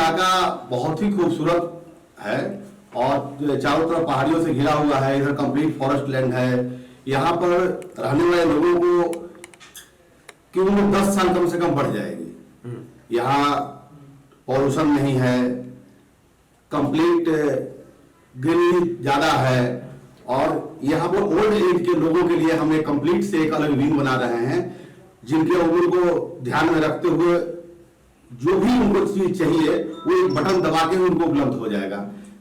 इलाका बहुत ही खूबसूरत है और चारों तरफ पहाड़ियों से घिरा हुआ है। इधर कंप्लीट फॉरेस्ट लैंड है। यहाँ पर रहने वाले लोगों को की उम्र 10 साल कम से कम बढ़ जाएगी। यहाँ पॉल्यूशन नहीं है, कंप्लीट ग्रीनरी ज्यादा है और यहाँ पर ओल्ड एज के लोगों के लिए हम एक कंप्लीट से एक अलग विंग बना रहे हैं, जिनके उम्र को ध्यान में रखते हुए जो भी उनको चीज चाहिए वो एक बटन दबा के उनको उपलब्ध हो जाएगा।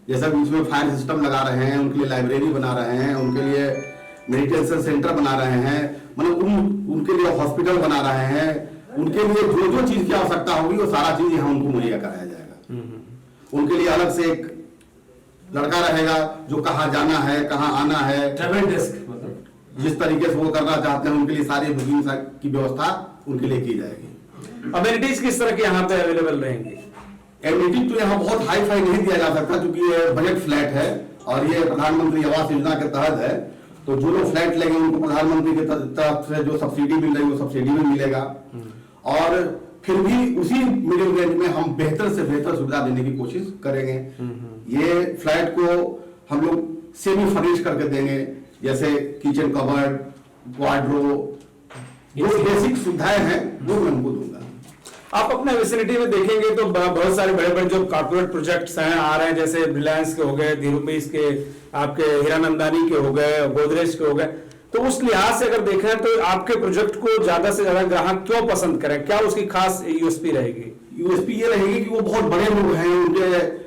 जैसा बीच में फायर सिस्टम लगा रहे हैं, उनके लिए लाइब्रेरी बना रहे हैं, उनके लिए मेडिटेशन सेंटर बना रहे हैं, मतलब उनके लिए हॉस्पिटल बना रहे हैं। उनके लिए जो जो चीज की आवश्यकता होगी वो सारा चीज यहाँ उनको मुहैया कराया जाएगा। उनके लिए अलग से एक लड़का रहेगा जो कहाँ जाना है, कहाँ आना है, ट्रैवल डेस्क मतलब जिस तरीके से वो करना चाहते हैं उनके लिए सारी बुकिंग की व्यवस्था उनके लिए की जाएगी। अमेनिटीज किस तरह के यहाँ पे अवेलेबल रहेंगे? एमिनिटी तो यहाँ बहुत हाई फाई नहीं दिया जा सकता क्योंकि ये बजट फ्लैट है और ये प्रधानमंत्री आवास योजना के तहत है। तो जो लोग फ्लैट लेंगे उनको प्रधानमंत्री की तरफ से जो सब्सिडी मिल रही है वो सब्सिडी भी मिलेगा और फिर भी उसी मिडिल रेंज में हम बेहतर से बेहतर सुविधा देने की कोशिश करेंगे। ये फ्लैट को हम लोग सेमी फर्निश करके देंगे, जैसे किचन कबर्ड, वार्डरोब, जो बेसिक सुविधाएं हैं वो मैं उनको दूंगा। आप अपने विसिनिटी में देखेंगे तो बहुत सारे बड़े बड़े जो कॉर्पोरेट प्रोजेक्ट्स हैं आ रहे हैं, जैसे रिलायंस के हो गए, धीरूपीस के, आपके हीरानंदानी के हो गए, गोदरेज के हो गए। तो उस लिहाज से अगर देखें तो आपके प्रोजेक्ट को ज्यादा से ज्यादा ग्राहक क्यों पसंद करें? क्या उसकी खास यूएसपी रहेगी? यूएसपी ये रहेगी कि वो बहुत बड़े लोग हैं, उनके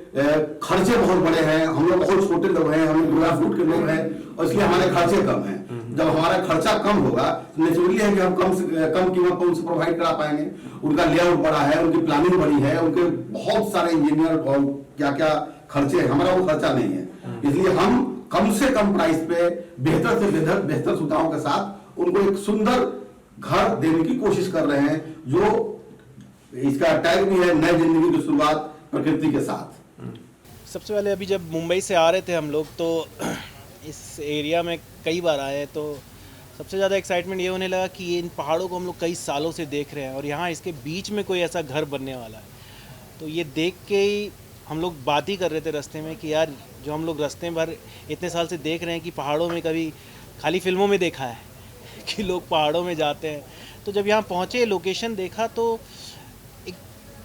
खर्चे बहुत बड़े हैं। हम लोग बहुत छोटे लोग हैं, हम लोग ग्रास रूट के लोग हैं और इसलिए हमारे खर्चे कम हैं। जब हमारा खर्चा कम होगा तो नेचुरली है कि हम कम कीमत पर उनसे प्रोवाइड करा पाएंगे। उनका लेआउट बड़ा है, उनकी प्लानिंग बड़ी है, उनके बहुत सारे इंजीनियर और क्या क्या खर्चे हैं, हमारा वो खर्चा नहीं है। इसलिए हम कम से कम प्राइस पे बेहतर से बेहतर सुविधाओं के साथ उनको एक सुंदर घर देने की कोशिश कर रहे हैं, जो इसका टैग भी है नई जिंदगी की शुरुआत प्रकृति के साथ। सबसे पहले अभी जब मुंबई से आ रहे थे हम लोग तो इस एरिया में कई बार आए, तो सबसे ज़्यादा एक्साइटमेंट ये होने लगा कि इन पहाड़ों को हम लोग कई सालों से देख रहे हैं और यहाँ इसके बीच में कोई ऐसा घर बनने वाला है। तो ये देख के ही हम लोग बात ही कर रहे थे रास्ते में कि यार जो हम लोग रास्ते भर इतने साल से देख रहे हैं कि पहाड़ों में कभी खाली फिल्मों में देखा है कि लोग पहाड़ों में जाते हैं, तो जब यहाँ पहुँचे लोकेशन देखा तो एक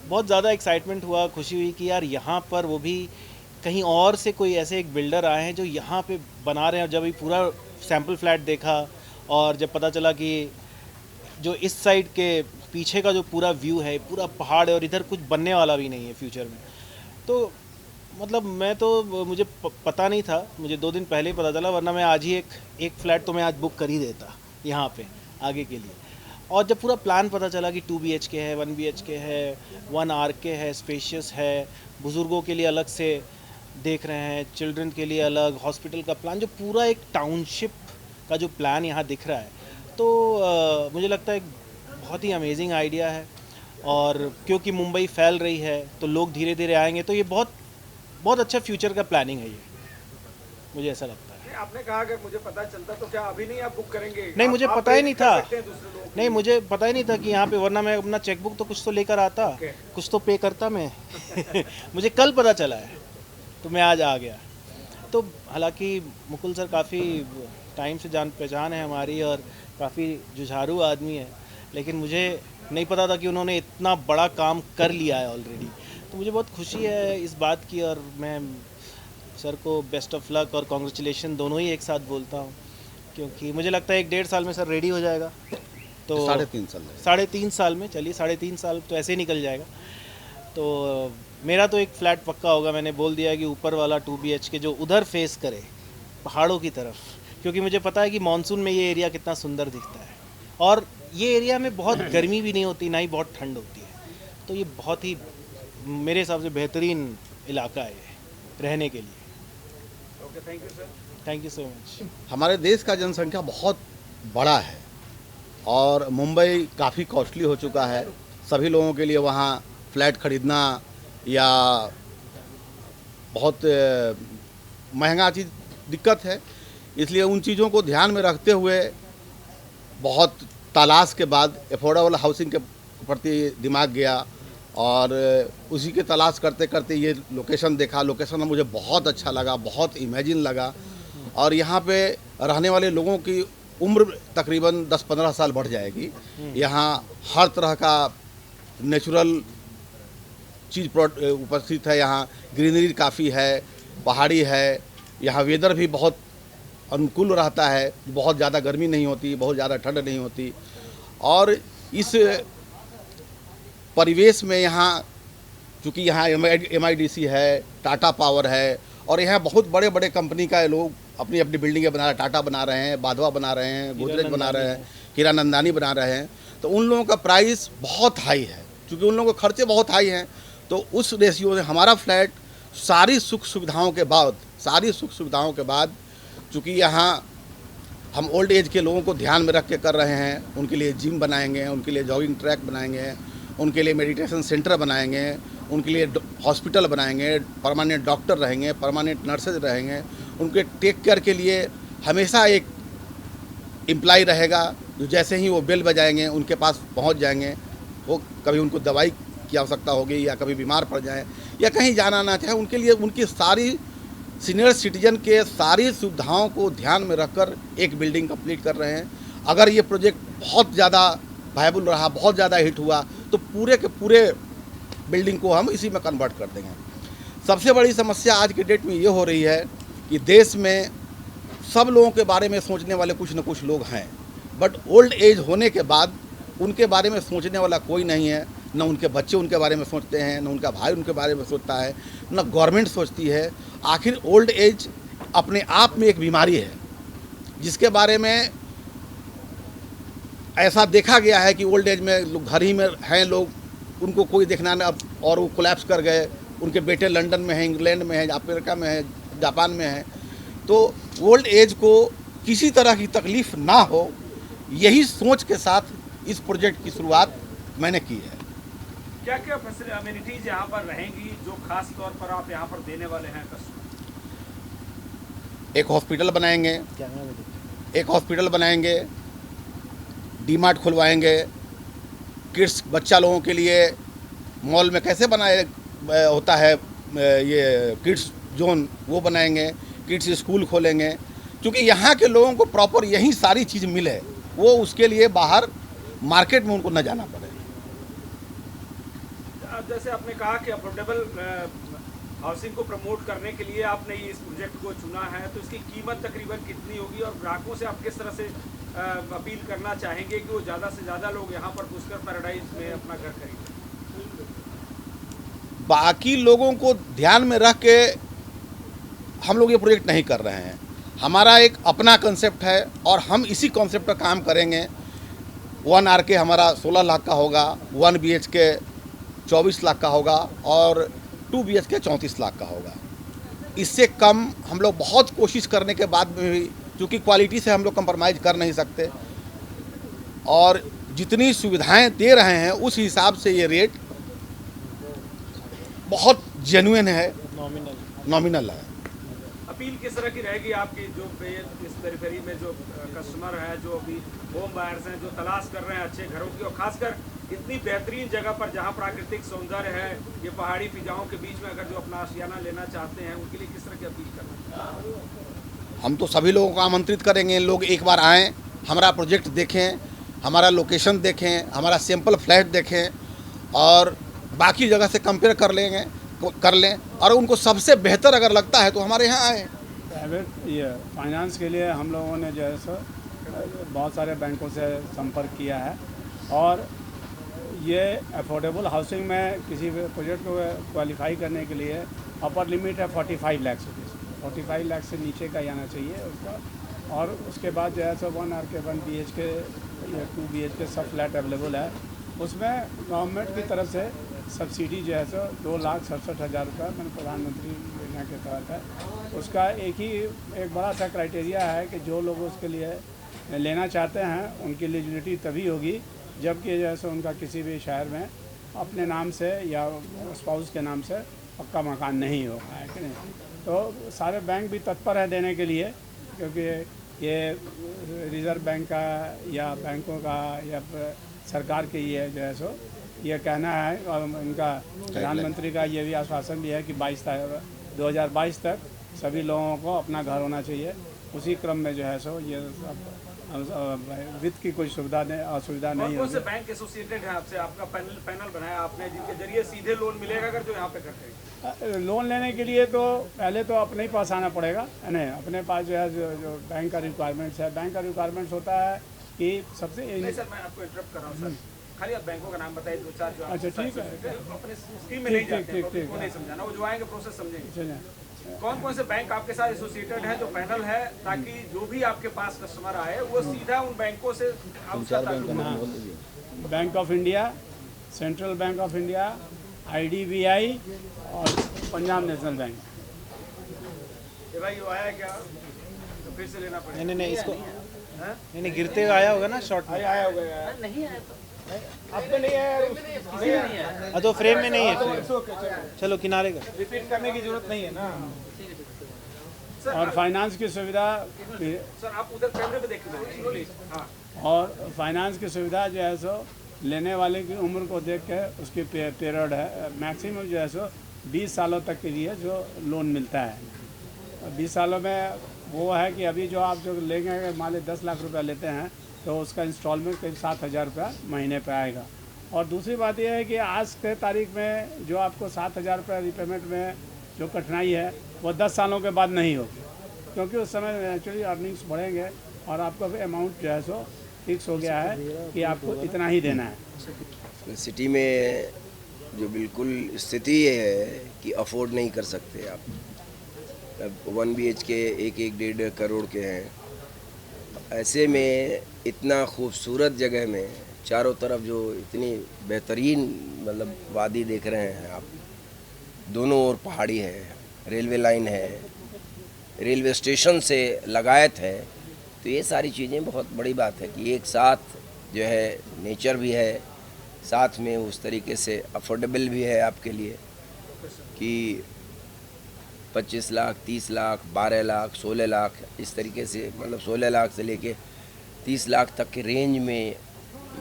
बहुत ज़्यादा एक्साइटमेंट हुआ, खुशी हुई कि यार यहाँ पर वो भी कहीं और से कोई ऐसे एक बिल्डर आए हैं जो यहाँ पे बना रहे हैं। जब ये पूरा सैम्पल फ्लैट देखा और जब पता चला कि जो इस साइड के पीछे का जो पूरा व्यू है पूरा पहाड़ है और इधर कुछ बनने वाला भी नहीं है फ्यूचर में, तो मतलब मैं तो मुझे पता नहीं था, मुझे 2 दिन पहले ही पता चला, वरना मैं आज ही एक फ़्लैट तो मैं आज बुक कर ही देता यहाँ पे आगे के लिए। और जब पूरा प्लान पता चला कि 2 BHK है, 1 BHK है, 1 RK है, स्पेशियस है, बुज़ुर्गों के लिए अलग से देख रहे हैं, चिल्ड्रन के लिए अलग, हॉस्पिटल का प्लान, जो पूरा एक टाउनशिप का जो प्लान यहाँ दिख रहा है, तो मुझे लगता है एक बहुत ही अमेजिंग आइडिया है। और क्योंकि मुंबई फैल रही है तो लोग धीरे धीरे आएंगे, तो ये बहुत बहुत अच्छा फ्यूचर का प्लानिंग है ये, मुझे ऐसा लगता है। आपने कहा अगर मुझे पता चलता तो क्या अभी नहीं आप बुक करेंगे? नहीं, मुझे पता ही नहीं था, नहीं मुझे पता ही नहीं था कि यहाँ पे, वरना मैं अपना चेकबुक तो कुछ तो लेकर आता, कुछ तो पे करता मैं मुझे कल पता चला है तो मैं आज आ गया। तो हालांकि मुकुल सर काफ़ी टाइम से जान पहचान है हमारी और काफ़ी जुझारू आदमी है, लेकिन मुझे नहीं पता था कि उन्होंने इतना बड़ा काम कर लिया है ऑलरेडी। तो मुझे बहुत खुशी है इस बात की और मैं सर को बेस्ट ऑफ लक और कॉन्ग्रेचुलेशन दोनों ही एक साथ बोलता हूँ, क्योंकि मुझे लगता है 1-1.5 साल में सर रेडी हो जाएगा। तो 3.5 साल में, चलिए 3.5 साल तो ऐसे ही निकल जाएगा। तो मेरा तो एक फ़्लैट पक्का होगा, मैंने बोल दिया है कि ऊपर वाला 2 BHK जो उधर फेस करे पहाड़ों की तरफ, क्योंकि मुझे पता है कि मानसून में ये एरिया कितना सुंदर दिखता है और ये एरिया में बहुत गर्मी भी नहीं होती, ना ही बहुत ठंड होती है। तो ये बहुत ही मेरे हिसाब से बेहतरीन इलाका है ये रहने के लिए। Okay, thank you sir. Thank you so much. हमारे देश का जनसंख्या बहुत बड़ा है और मुंबई काफ़ी कॉस्टली हो चुका है। सभी लोगों के लिए वहाँ फ्लैट खरीदना या बहुत महंगा चीज़ दिक्कत है, इसलिए उन चीज़ों को ध्यान में रखते हुए बहुत तलाश के बाद अफोर्डेबल हाउसिंग के प्रति दिमाग गया और उसी के तलाश करते करते ये लोकेशन देखा। लोकेशन मुझे बहुत अच्छा लगा, बहुत इमेजिन लगा। और यहाँ पे रहने वाले लोगों की उम्र तकरीबन 10-15 साल बढ़ जाएगी। यहाँ हर तरह का नेचुरल चीज़ उपस्थित है। यहाँ ग्रीनरी काफ़ी है, पहाड़ी है, यहाँ वेदर भी बहुत अनुकूल रहता है, बहुत ज़्यादा गर्मी नहीं होती, बहुत ज़्यादा ठंड नहीं होती। और इस परिवेश में यहाँ चूँकि यहाँ MIDC है, टाटा पावर है, और यहाँ बहुत बड़े बड़े कंपनी का लोग अपनी अपनी बिल्डिंगें बना रहे हैं। टाटा बना रहे हैं, बाधवा बना रहे हैं, गोदरेज बना रहे हैं, हीरानंदानी बना रहे हैं। तो उन लोगों का प्राइस बहुत हाई है, क्योंकि उन लोगों के खर्चे बहुत हाई हैं। तो उस रेशियो में हमारा फ्लैट सारी सुख सुविधाओं के बाद चूँकि यहाँ हम ओल्ड एज के लोगों को ध्यान में रख के कर रहे हैं, उनके लिए जिम बनाएंगे, उनके लिए जॉगिंग ट्रैक बनाएंगे, उनके लिए मेडिटेशन सेंटर बनाएंगे, उनके लिए हॉस्पिटल बनाएंगे, परमानेंट डॉक्टर रहेंगे, परमानेंट नर्सेज रहेंगे। उनके टेक केयर के लिए हमेशा एक एम्प्लॉय रहेगा, जो जैसे ही वो बेल बजाएंगे उनके पास पहुंच जाएंगे। वो कभी उनको दवाई की आवश्यकता होगी या कभी बीमार पड़ जाए या कहीं जाना ना चाहे, उनके लिए उनकी सारी सीनियर सिटीजन के सारी सुविधाओं को ध्यान में रखकर एक बिल्डिंग कंप्लीट कर रहे हैं। अगर ये प्रोजेक्ट बहुत ज़्यादा वायबल रहा, बहुत ज़्यादा हिट हुआ, तो पूरे के पूरे बिल्डिंग को हम इसी में कन्वर्ट कर देंगे। सबसे बड़ी समस्या आज के डेट में ये हो रही है कि देश में सब लोगों के बारे में सोचने वाले कुछ न कुछ लोग हैं, बट ओल्ड एज होने के बाद उनके बारे में सोचने वाला कोई नहीं है। न उनके बच्चे उनके बारे में सोचते हैं, न उनका भाई उनके बारे में सोचता है, न गवर्नमेंट सोचती है। आखिर ओल्ड एज अपने आप में एक बीमारी है, जिसके बारे में ऐसा देखा गया है कि ओल्ड एज में लोग घर ही में हैं, लोग उनको कोई देखना नहीं, और वो कोलैप्स कर गए। उनके बेटे लंदन में हैं, इंग्लैंड में हैं, अमेरिका में हैं, जापान में हैं। तो ओल्ड एज को किसी तरह की तकलीफ़ ना हो, यही सोच के साथ इस प्रोजेक्ट की शुरुआत मैंने की है। क्या क्या अमेनिटीज यहाँ पर रहेंगी जो खास तौर पर आप यहाँ पर देने वाले हैं कस्टमर? एक हॉस्पिटल बनाएंगे, डीमार्ट खुलवाएंगे, किड्स बच्चा लोगों के लिए मॉल में कैसे बनाए होता है ये किड्स जोन, वो बनाएंगे, किड्स स्कूल खोलेंगे। क्योंकि यहाँ के लोगों को प्रॉपर यही सारी चीज़ मिले, वो उसके लिए बाहर मार्केट में उनको न जाना पड़े। जैसे आपने कहा कि अफोर्डेबल हाउसिंग को प्रमोट करने के लिए आपने इस प्रोजेक्ट को चुना है, तो इसकी कीमत तकरीबन कितनी होगी और ग्राहकों से आप किस तरह से अपील करना चाहेंगे कि वो ज़्यादा से ज़्यादा लोग यहाँ पर पुष्कर पैराडाइज में अपना घर खरीदें? बाकी लोगों को ध्यान में रख के हम लोग ये प्रोजेक्ट नहीं कर रहे हैं। हमारा एक अपना कंसेप्ट है और हम इसी कॉन्सेप्ट पर काम करेंगे। 1 RK हमारा 16 लाख का होगा, 1 BHK 24 लाख का होगा और 2 BHK 34 लाख का होगा। इससे कम हम लोग बहुत कोशिश करने के बाद में भी, चूँकि क्वालिटी से हम लोग कंप्रोमाइज़ कर नहीं सकते, और जितनी सुविधाएं दे रहे हैं उस हिसाब से ये रेट बहुत जेन्युइन है, नॉमिनल है। अपील किस तरह की रहेगी आपकी, जो इस पेरिफेरी में जो कस्टमर हैं, जो अभी होम बायर्स हैं, जो तलाश कर रहे हैं अच्छे घरों की, और खासकर इतनी बेहतरीन जगह पर जहां प्राकृतिक सौंदर्य है, ये पहाड़ी फिजाओं के बीच में अगर जो अपना आशियाना लेना चाहते हैं, उनके लिए किस तरह की अपील करना? हम तो सभी लोगों को आमंत्रित करेंगे, लोग एक बार आएँ, हमारा प्रोजेक्ट देखें, हमारा लोकेशन देखें, हमारा सैंपल फ्लैट देखें और बाकी जगह से कंपेयर कर लें, और उनको सबसे बेहतर अगर लगता है तो हमारे यहाँ आए। प्राइवेट ये फाइनेंस के लिए हम लोगों ने जो है सो बहुत सारे बैंकों से संपर्क किया है, और ये अफोर्डेबल हाउसिंग में किसी भी प्रोजेक्ट को क्वालिफाई करने के लिए अपर लिमिट है 45 लाख रुपीज़। 45 लाख से नीचे का ही आना चाहिए उसका, और उसके बाद जो है सो 1 RK 1 BHK या 2 BHK सब फ्लैट अवेलेबल है। उसमें गवर्नमेंट की तरफ से सब्सिडी जो है सो 2,67,000 रुपये मैंने प्रधानमंत्री योजना के तहत है। उसका एक बड़ा सा क्राइटेरिया है कि जो लोग उसके लिए लेना चाहते हैं उनकी एलिजिबिलिटी तभी होगी जबकि जो है सो उनका किसी भी शहर में अपने नाम से या स्पाउस के नाम से पक्का मकान नहीं होगा, है कि नहीं। तो सारे बैंक भी तत्पर है देने के लिए, क्योंकि ये रिज़र्व बैंक का या बैंकों का या सरकार के ये जो है सो ये कहना है और इनका प्रधानमंत्री का ये भी आश्वासन भी है कि 2022 तक सभी लोगों को अपना घर होना चाहिए। उसी क्रम में जो है सो ये वित्त की कोई असुविधा नहीं कौन से होगी। बैंक एसोसिएटेड है आपसे, आपका पैनल बनाया आपने जिनके जरिए सीधे लोन मिलेगा अगर जो यहाँ पे करते हैं? लोन लेने के लिए तो पहले तो अपने ही पास आना पड़ेगा, है ना। अपने पास जो है जो बैंक का रिक्वायरमेंट्स है, बैंक का रिक्वायरमेंट्स होता है कि सबसे नहीं सर, मैं आपको इंटरप्ट कर रहा हूँ सर, खाली आप बैंकों का नाम बताइए 2-4 जो अच्छा, ठीक है। अपने स्कीम में नहीं जाते हैं, उनको नहीं समझाना, वो जो आएंगे प्रोसेस समझेंगे। चलिए। कौन कौन से बैंक आपके साथ एसोसिएटेड है जो पैनल है, ताकि जो भी आपके पास कस्टमर आए वो सीधा उन बैंकों से आप उसका ताल्लुक बनाएं? Bank of India, central bank of India, IDBI और पंजाब नेशनल बैंक। ये भाई वो आया क्या, तो फिर से लेना पड़ेगा। नहीं इसको नहीं गिरते हुए आया होगा ना शॉर्ट में। आया होगा यार, नहीं आया तो आपको नहीं आया, तो फ्रेम में नहीं है, चलो किनारे का। रिपीट करने की जरूरत नहीं है ना। और फाइनेंस की सुविधा सर आप उधर कैमरे पे देखिए, हाँ। और फाइनेंस की सुविधा जो है सो लेने वाले की उम्र को देख के उसकी पीरियड है, मैक्सिमम जो है सो 20 सालों तक के लिए जो लोन मिलता है। 20 सालों में वो है कि अभी जो आप जो लेंगे, मान ली 10 लाख रुपया लेते हैं तो उसका इंस्टॉलमेंट करीब 7,000 रुपया महीने पे आएगा। और दूसरी बात यह है कि आज के तारीख में जो आपको 7,000 रुपया रिपेमेंट में जो कठिनाई है वो 10 सालों के बाद नहीं होगी, क्योंकि उस समय नेचुरली अर्निंग्स बढ़ेंगे और आपका अमाउंट जो है सो फिक्स हो गया है कि आपको इतना ही देना है। सिटी में जो बिल्कुल स्थिति ये है कि अफोर्ड नहीं कर सकते आप। 1 BHK 1-1.5 करोड़ के हैं। ऐसे में इतना खूबसूरत जगह में चारों तरफ जो इतनी बेहतरीन मतलब वादी देख रहे हैं आप, दोनों ओर पहाड़ी है, रेलवे लाइन है, रेलवे स्टेशन से लगायत है, तो ये सारी चीज़ें बहुत बड़ी बात है कि एक साथ जो है नेचर भी है, साथ में उस तरीके से अफोर्डेबल भी है आपके लिए कि 25 लाख, 30 लाख, 12 लाख, 16 लाख, इस तरीके से मतलब 16 लाख से लेके 30 लाख तक के रेंज में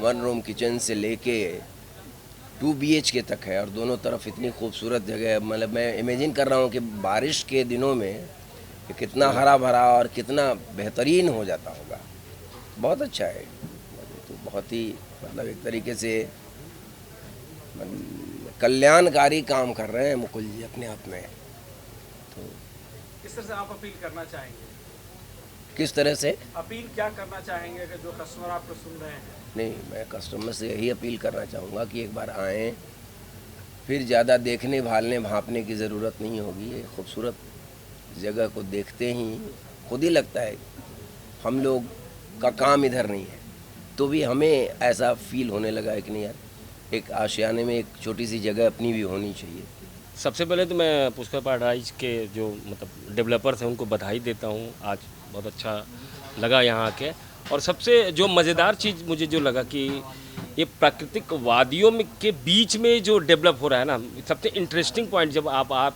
1 रूम किचन से लेके 2 BHK तक है। और दोनों तरफ इतनी खूबसूरत जगह है, मतलब मैं इमेजिन कर रहा हूँ कि बारिश के दिनों में कि कितना हरा भरा और कितना बेहतरीन हो जाता होगा। बहुत अच्छा है, तो बहुत ही मतलब एक तरीके से कल्याणकारी काम कर रहे हैं मुकुल जी अपने आप में। किस तरह से आप अपील करना चाहेंगे? किस तरह से अपील क्या करना चाहेंगे अगर जो कस्टमर आपको सुन रहे हैं? नहीं, मैं कस्टमर से यही अपील करना चाहूँगा कि एक बार आएँ, फिर ज़्यादा देखने भालने भांपने की ज़रूरत नहीं होगी। ये खूबसूरत जगह को देखते ही खुद ही लगता है हम लोग का काम इधर नहीं है, तो भी हमें ऐसा फील होने लगा है कि नहीं यार, एक आशियाने में एक छोटी सी जगह अपनी भी होनी चाहिए। सबसे पहले तो मैं पुष्कर पैराडाइज के जो मतलब डेवलपर्स हैं उनको बधाई देता हूँ। आज बहुत अच्छा लगा यहाँ के। और सबसे जो मज़ेदार चीज़ मुझे जो लगा कि ये प्राकृतिक वादियों में के बीच में जो डेवलप हो रहा है ना, सबसे इंटरेस्टिंग पॉइंट, जब आप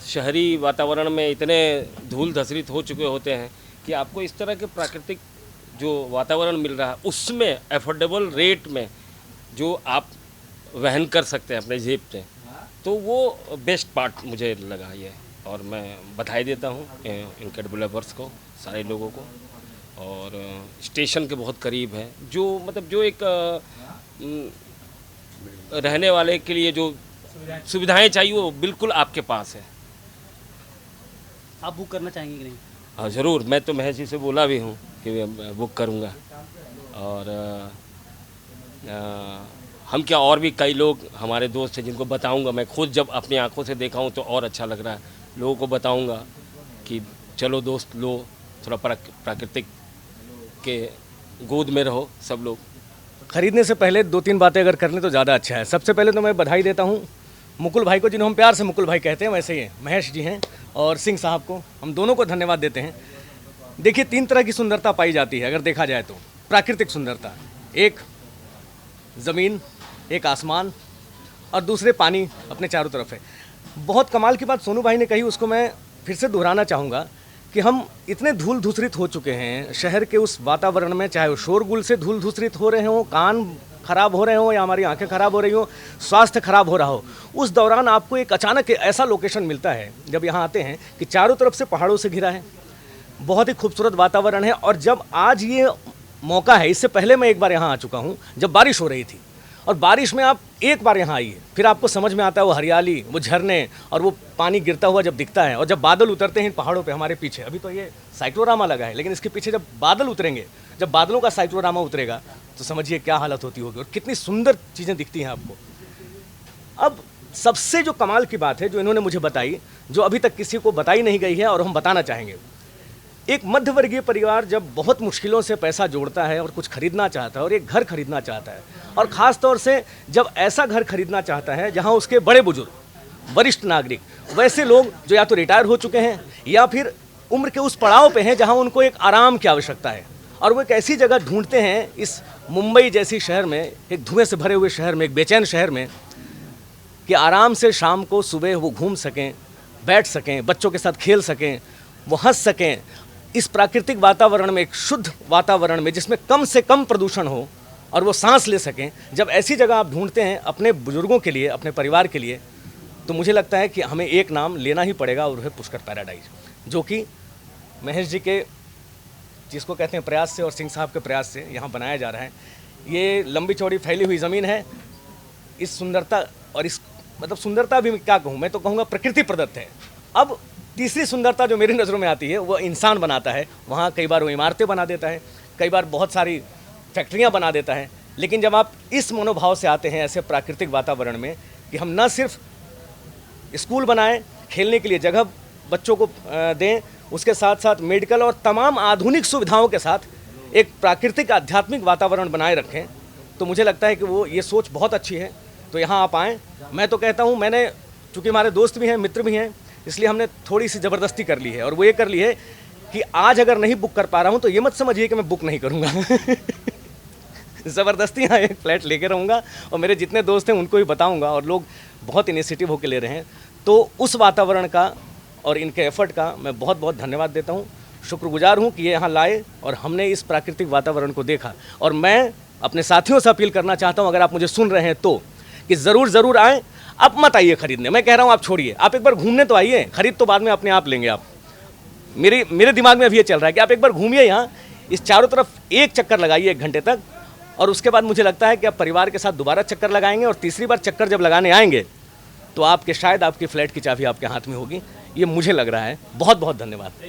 शहरी वातावरण में इतने धूल धसरित हो चुके होते हैं कि आपको इस तरह के प्राकृतिक जो वातावरण मिल रहा है उसमें अफोर्डेबल रेट में जो आप वहन कर सकते हैं अपने जेब से, तो वो बेस्ट पार्ट मुझे लगा ये। और मैं बधाई देता हूँ इनके डेवलपर्स को, सारे लोगों को। और स्टेशन के बहुत करीब है, जो मतलब जो एक रहने वाले के लिए जो सुविधाएं चाहिए वो बिल्कुल आपके पास है। आप बुक करना चाहेंगे कि नहीं? हाँ ज़रूर, मैं तो महेश जी से बोला भी हूँ कि मैं बुक करूँगा। और हम क्या, और भी कई लोग हमारे दोस्त हैं जिनको बताऊँगा। मैं खुद जब अपनी आंखों से देखा हूँ तो और अच्छा लग रहा है। लोगों को बताऊँगा कि चलो दोस्त, लो थोड़ा प्राकृतिक के गोद में रहो सब लोग। खरीदने से पहले 2-3 बातें अगर कर लें तो ज़्यादा अच्छा है। सबसे पहले तो मैं बधाई देता हूँ मुकुल भाई को, जिन्हें हम प्यार से मुकुल भाई कहते हैं, वैसे ही महेश जी हैं, और सिंह साहब को, हम दोनों को धन्यवाद देते हैं। देखिए, 3 तरह की सुंदरता पाई जाती है अगर देखा जाए तो। प्राकृतिक सुंदरता, एक ज़मीन, एक आसमान, और दूसरे पानी अपने चारों तरफ है। बहुत कमाल की बात सोनू भाई ने कही, उसको मैं फिर से दोहराना चाहूँगा कि हम इतने धूल धूसरित हो चुके हैं शहर के उस वातावरण में, चाहे वो शोरगुल से धूल धूसरित हो रहे हों, खराब हो रहे हो या हमारी आंखें खराब हो रही हो, स्वास्थ्य खराब हो रहा हो, उस दौरान आपको एक अचानक ऐसा लोकेशन मिलता है जब यहाँ आते हैं कि चारों तरफ से पहाड़ों से घिरा है, बहुत ही खूबसूरत वातावरण है। और जब आज ये मौका है, इससे पहले मैं एक बार यहाँ आ चुका हूँ जब बारिश हो रही थी, और बारिश में आप एक बार यहाँ आइए, फिर आपको समझ में आता है वो हरियाली, वो झरने और वो पानी गिरता हुआ जब दिखता है, और जब बादल उतरते हैं इन पहाड़ों पे हमारे पीछे, अभी तो ये साइक्लोरामा लगा है, लेकिन इसके पीछे जब बादल उतरेंगे, जब बादलों का साइक्लोरामा उतरेगा तो समझिए क्या हालत होती होगी और कितनी सुंदर चीज़ें दिखती हैं आपको। अब सबसे जो कमाल की बात है जो इन्होंने मुझे बताई, जो अभी तक किसी को बताई नहीं गई है और हम बताना चाहेंगे, एक मध्यवर्गीय परिवार जब बहुत मुश्किलों से पैसा जोड़ता है और कुछ खरीदना चाहता है और एक घर खरीदना चाहता है, और ख़ास तौर से जब ऐसा घर खरीदना चाहता है जहां उसके बड़े बुजुर्ग, वरिष्ठ नागरिक, वैसे लोग जो या तो रिटायर हो चुके हैं या फिर उम्र के उस पड़ाव पे हैं जहां उनको एक आराम की आवश्यकता है, और वो एक ऐसी जगह ढूंढते हैं इस मुंबई जैसी शहर में, एक धुएं से भरे हुए शहर में, एक बेचैन शहर में, कि आराम से शाम को सुबह वो घूम सकें, बैठ सकें, बच्चों के साथ खेल सकें, वो हंस सकें इस प्राकृतिक वातावरण में, एक शुद्ध वातावरण में जिसमें कम से कम प्रदूषण हो, और वो सांस ले सकें। जब ऐसी जगह आप ढूंढते हैं अपने बुजुर्गों के लिए, अपने परिवार के लिए, तो मुझे लगता है कि हमें एक नाम लेना ही पड़ेगा, और वह है पुष्कर पैराडाइज, जो कि महेश जी के जिसको कहते हैं प्रयास से और सिंह साहब के प्रयास से यहाँ बनाया जा रहा है। ये लंबी चौड़ी फैली हुई ज़मीन है, इस सुंदरता और इस मतलब सुंदरता भी मैं क्या कहूँ, मैं तो कहूँगा प्रकृति प्रदत्त है। अब तीसरी सुंदरता जो मेरी नज़रों में आती है वो इंसान बनाता है। वहाँ कई बार वो इमारतें बना देता है, कई बार बहुत सारी फैक्ट्रियाँ बना देता है, लेकिन जब आप इस मनोभाव से आते हैं ऐसे प्राकृतिक वातावरण में कि हम न सिर्फ स्कूल बनाएं, खेलने के लिए जगह बच्चों को दें, उसके साथ साथ मेडिकल और तमाम आधुनिक सुविधाओं के साथ एक प्राकृतिक आध्यात्मिक वातावरण बनाए रखें, तो मुझे लगता है कि वो ये सोच बहुत अच्छी है। तो यहाँ आप आएँ। मैं तो कहता हूँ, मैंने चूँकि हमारे दोस्त भी हैं, मित्र भी हैं, इसलिए हमने थोड़ी सी ज़बरदस्ती कर ली है, और वो ये कर ली है कि आज अगर नहीं बुक कर पा रहा हूँ तो ये मत समझिए कि मैं बुक नहीं करूँगा ज़बरदस्ती यहाँ एक फ्लैट लेके रहूँगा, और मेरे जितने दोस्त हैं उनको भी बताऊँगा, और लोग बहुत इनिशिएटिव होकर ले रहे हैं। तो उस वातावरण का और इनके एफर्ट का मैं बहुत बहुत धन्यवाद देता हूँ, शुक्रगुजार हूँ कि ये यहाँ लाए और हमने इस प्राकृतिक वातावरण को देखा। और मैं अपने साथियों से अपील करना चाहता हूँ, अगर आप मुझे सुन रहे हैं तो, कि ज़रूर आएँ। अब मत आइए खरीदने, मैं कह रहा हूँ आप छोड़िए, आप एक बार घूमने तो आइए, खरीद तो बाद में अपने आप लेंगे आप। मेरे दिमाग में अभी ये चल रहा है कि आप एक बार घूमिए यहाँ, इस चारों तरफ एक चक्कर लगाइए 1 घंटे तक, और उसके बाद मुझे लगता है कि आप परिवार के साथ दोबारा चक्कर लगाएंगे, और तीसरी बार चक्कर जब लगाने आएंगे तो शायद आपकी फ्लैट की चाबी आपके हाथ में होगी। ये मुझे लग रहा है। बहुत बहुत धन्यवाद।